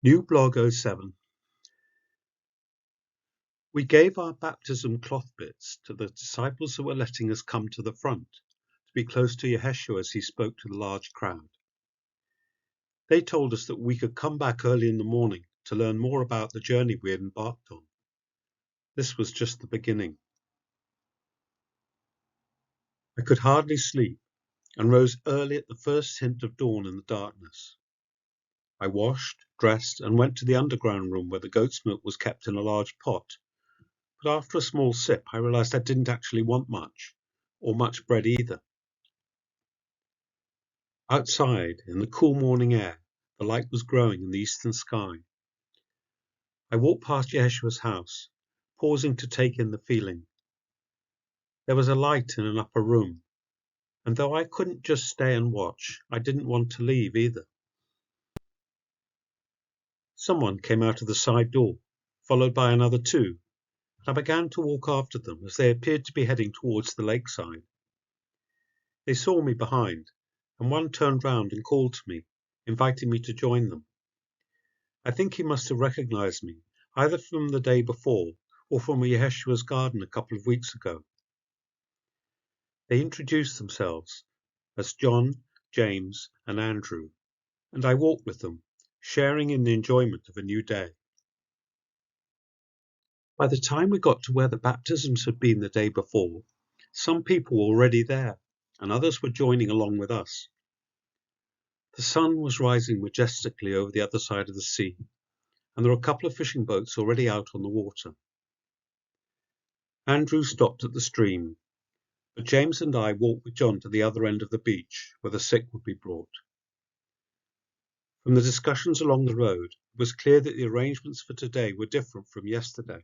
New blog '07. We gave our baptism cloth bits to the disciples who were letting us come to the front, to be close to Yeshua as he spoke to the large crowd. They told us that we could come back early in the morning to learn more about the journey we had embarked on. This was just the beginning. I could hardly sleep and rose early at the first hint of dawn in the darkness. I washed, dressed, and went to the underground room where the goat's milk was kept in a large pot. But after a small sip, I realized I didn't actually want much, or much bread either. Outside, in the cool morning air, the light was growing in the eastern sky. I walked past Yeshua's house, pausing to take in the feeling. There was a light in an upper room, and though I couldn't just stay and watch, I didn't want to leave either. Someone came out of the side door, followed by another two, and I began to walk after them as they appeared to be heading towards the lakeside. They saw me behind, and one turned round and called to me, inviting me to join them. I think he must have recognized me, either from the day before or from Yeshua's garden a couple of weeks ago. They introduced themselves as John, James, and Andrew, and I walked with them, sharing in the enjoyment of a new day. By the time we got to where the baptisms had been the day before, some people were already there, and others were joining along with us. The sun was rising majestically over the other side of the sea, and there were a couple of fishing boats already out on the water. Andrew stopped at the stream, but James and I walked with John to the other end of the beach, where the sick would be brought. From the discussions along the road, it was clear that the arrangements for today were different from yesterday.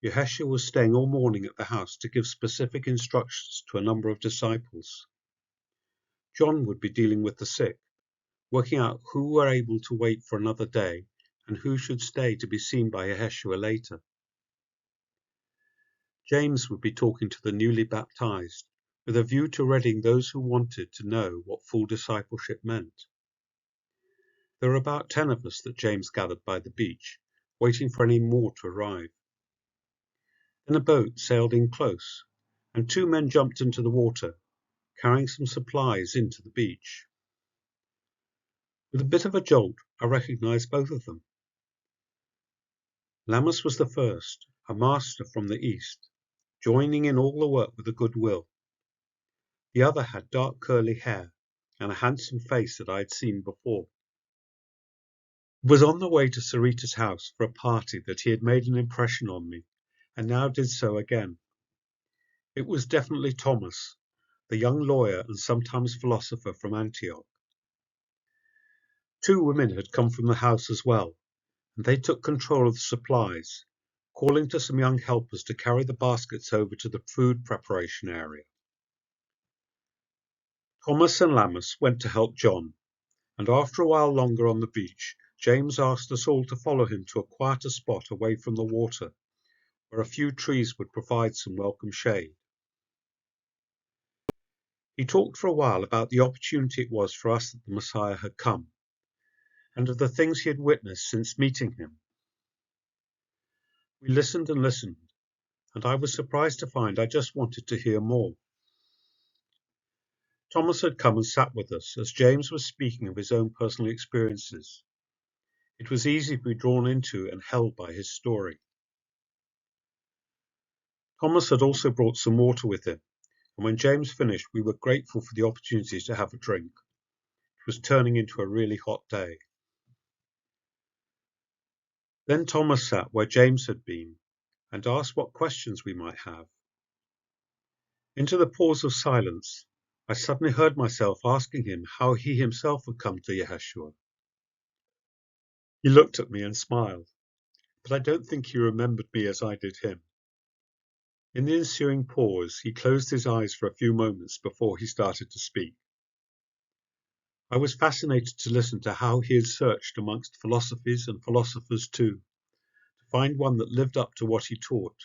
Yeshua was staying all morning at the house to give specific instructions to a number of disciples. John would be dealing with the sick, working out who were able to wait for another day and who should stay to be seen by Yeshua later. James would be talking to the newly baptized, with a view to readying those who wanted to know what full discipleship meant. There were about 10 of us that James gathered by the beach, waiting for any more to arrive. Then a boat sailed in close, and 2 men jumped into the water, carrying some supplies into the beach. With a bit of a jolt, I recognized both of them. Lammas was the first, a master from the east, joining in all the work with a good will. The other had dark curly hair and a handsome face that I had seen before. It was on the way to Sarita's house for a party that he had made an impression on me, and now did so again. It was definitely Thomas, the young lawyer and sometimes philosopher from Antioch. 2 women had come from the house as well, and they took control of the supplies, calling to some young helpers to carry the baskets over to the food preparation area. Thomas and Lammas went to help John, and after a while longer on the beach, James asked us all to follow him to a quieter spot away from the water, where a few trees would provide some welcome shade. He talked for a while about the opportunity it was for us that the Messiah had come, and of the things he had witnessed since meeting him. We listened and listened, and I was surprised to find I just wanted to hear more. Thomas had come and sat with us as James was speaking of his own personal experiences. It was easy to be drawn into and held by his story. Thomas had also brought some water with him, and when James finished, we were grateful for the opportunity to have a drink. It was turning into a really hot day. Then Thomas sat where James had been and asked what questions we might have. Into the pause of silence, I suddenly heard myself asking him how he himself had come to Yeshua. He looked at me and smiled, but I don't think he remembered me as I did him. In the ensuing pause, he closed his eyes for a few moments before he started to speak. I was fascinated to listen to how he had searched amongst philosophies and philosophers too, to find one that lived up to what he taught.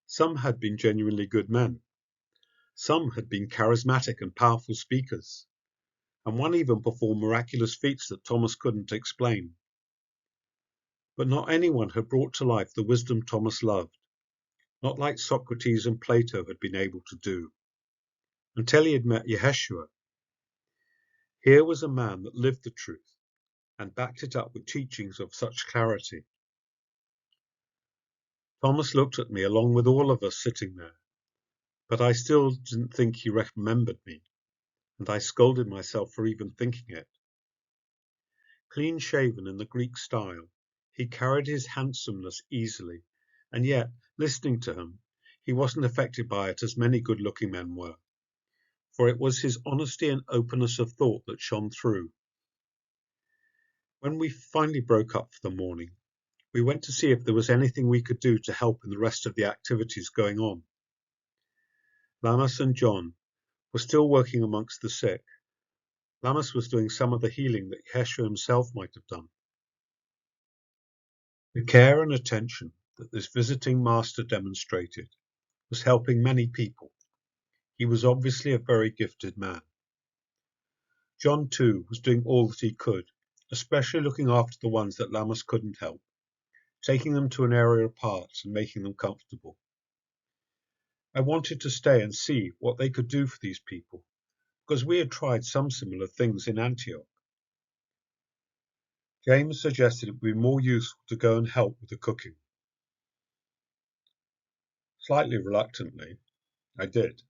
Some had been genuinely good men. Some had been charismatic and powerful speakers, and one even performed miraculous feats that Thomas couldn't explain. But not anyone had brought to life the wisdom Thomas loved, not like Socrates and Plato had been able to do, until he had met Yeshua. Here was a man that lived the truth and backed it up with teachings of such clarity. Thomas looked at me along with all of us sitting there, but I still didn't think he remembered me, and I scolded myself for even thinking it. Clean-shaven in the Greek style, he carried his handsomeness easily, and yet, listening to him, he wasn't affected by it as many good-looking men were, for it was his honesty and openness of thought that shone through. When we finally broke up for the morning, we went to see if there was anything we could do to help in the rest of the activities going on. Lamas and John were still working amongst the sick. Lamas was doing some of the healing that Yeshua himself might have done. The care and attention that this visiting master demonstrated was helping many people. He was obviously a very gifted man. John, too, was doing all that he could, especially looking after the ones that Lamas couldn't help, taking them to an area apart and making them comfortable. I wanted to stay and see what they could do for these people, because we had tried some similar things in Antioch. James suggested it would be more useful to go and help with the cooking. Slightly reluctantly, I did.